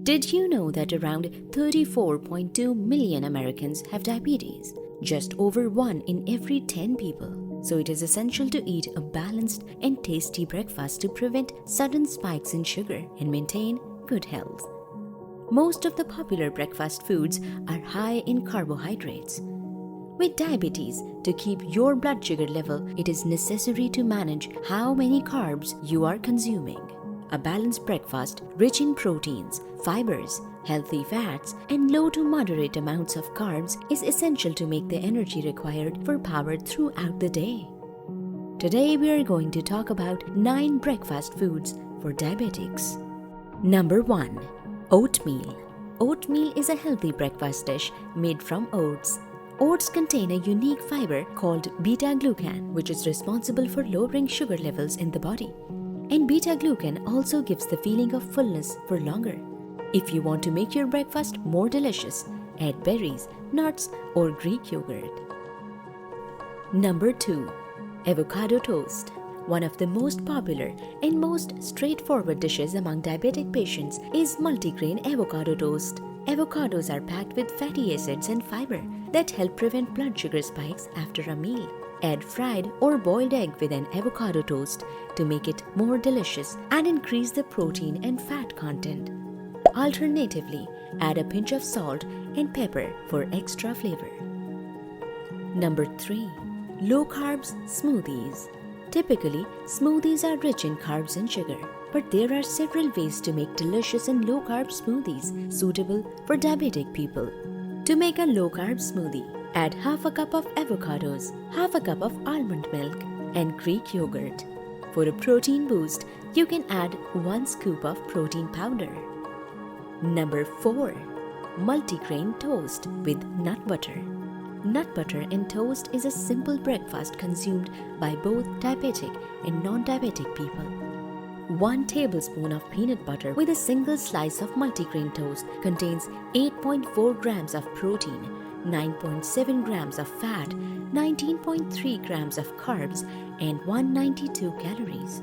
Did you know that around 34.2 million Americans have diabetes? Just over 1 in every 10 people. So it is essential to eat a balanced and tasty breakfast to prevent sudden spikes in sugar and maintain good health. Most of the popular breakfast foods are high in carbohydrates. With diabetes, to keep your blood sugar level, it is necessary to manage how many carbs you are consuming. A balanced breakfast rich in proteins, fibers, healthy fats, and low to moderate amounts of carbs is essential to make the energy required for power throughout the day. Today we are going to talk about 9 breakfast foods for diabetics. Number 1. Oatmeal. Oatmeal is a healthy breakfast dish made from oats. Oats contain a unique fiber called beta-glucan, which is responsible for lowering sugar levels in the body. And beta-glucan also gives the feeling of fullness for longer. If you want to make your breakfast more delicious, add berries, nuts, or Greek yogurt. Number 2. Avocado toast. One of the most popular and most straightforward dishes among diabetic patients is multigrain avocado toast. Avocados are packed with fatty acids and fiber that help prevent blood sugar spikes after a meal. Add fried or boiled egg with an avocado toast to make it more delicious and increase the protein and fat content. Alternatively, add a pinch of salt and pepper for extra flavor. Number 3. Low carbs smoothies. Typically, smoothies are rich in carbs and sugar, but there are several ways to make delicious and low-carb smoothies suitable for diabetic people. To make a low-carb smoothie, add half a cup of avocados, half a cup of almond milk, and Greek yogurt. For a protein boost, you can add 1 scoop of protein powder. Number 4. Multigrain toast with nut butter. Nut butter and toast is a simple breakfast consumed by both diabetic and non-diabetic people. 1 tablespoon of peanut butter with a single slice of multigrain toast contains 8.4 grams of protein, 9.7 grams of fat, 19.3 grams of carbs, and 192 calories.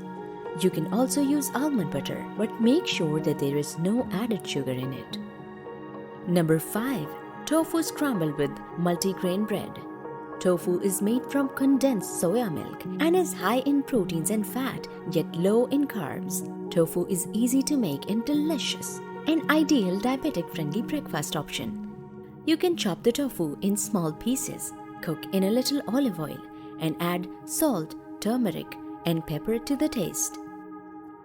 You can also use almond butter, but make sure that there is no added sugar in it. Number 5. Tofu scrambled with multigrain bread. Tofu is made from condensed soya milk and is high in proteins and fat, yet low in carbs. Tofu is easy to make and delicious, an ideal diabetic-friendly breakfast option. You can chop the tofu in small pieces, cook in a little olive oil, and add salt, turmeric, and pepper to the taste.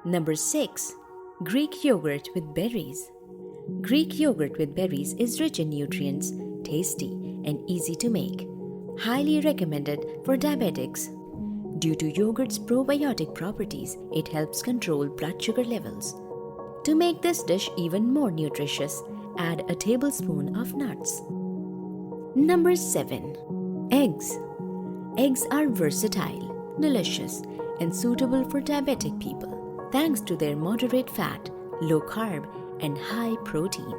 Number 6. Greek yogurt with berries. Greek yogurt with berries is rich in nutrients, tasty, and easy to make. Highly recommended for diabetics. Due to yogurt's probiotic properties, it helps control blood sugar levels. To make this dish even more nutritious, add a tablespoon of nuts. Number 7. Eggs. Eggs are versatile, delicious, and suitable for diabetic people thanks to their moderate fat, low carb, and high protein.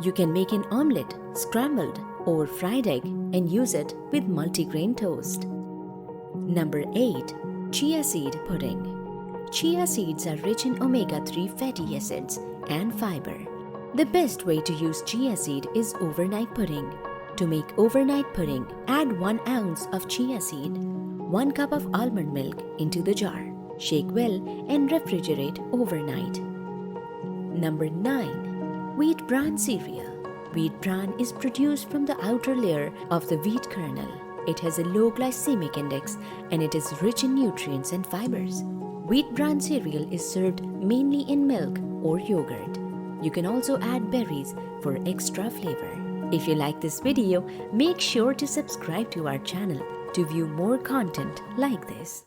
You can make an omelette, scrambled, or fried egg and use it with multigrain toast. Number 8. Chia seed pudding. Chia seeds are rich in omega-3 fatty acids and fiber. The best way to use chia seed is overnight pudding. To make overnight pudding, add 1 ounce of chia seed, 1 cup of almond milk into the jar. Shake well and refrigerate overnight. Number 9. Wheat bran cereal. Wheat bran is produced from the outer layer of the wheat kernel. It has a low glycemic index and it is rich in nutrients and fibers. Wheat bran cereal is served mainly in milk or yogurt. You can also add berries for extra flavor. If you like this video, make sure to subscribe to our channel to view more content like this.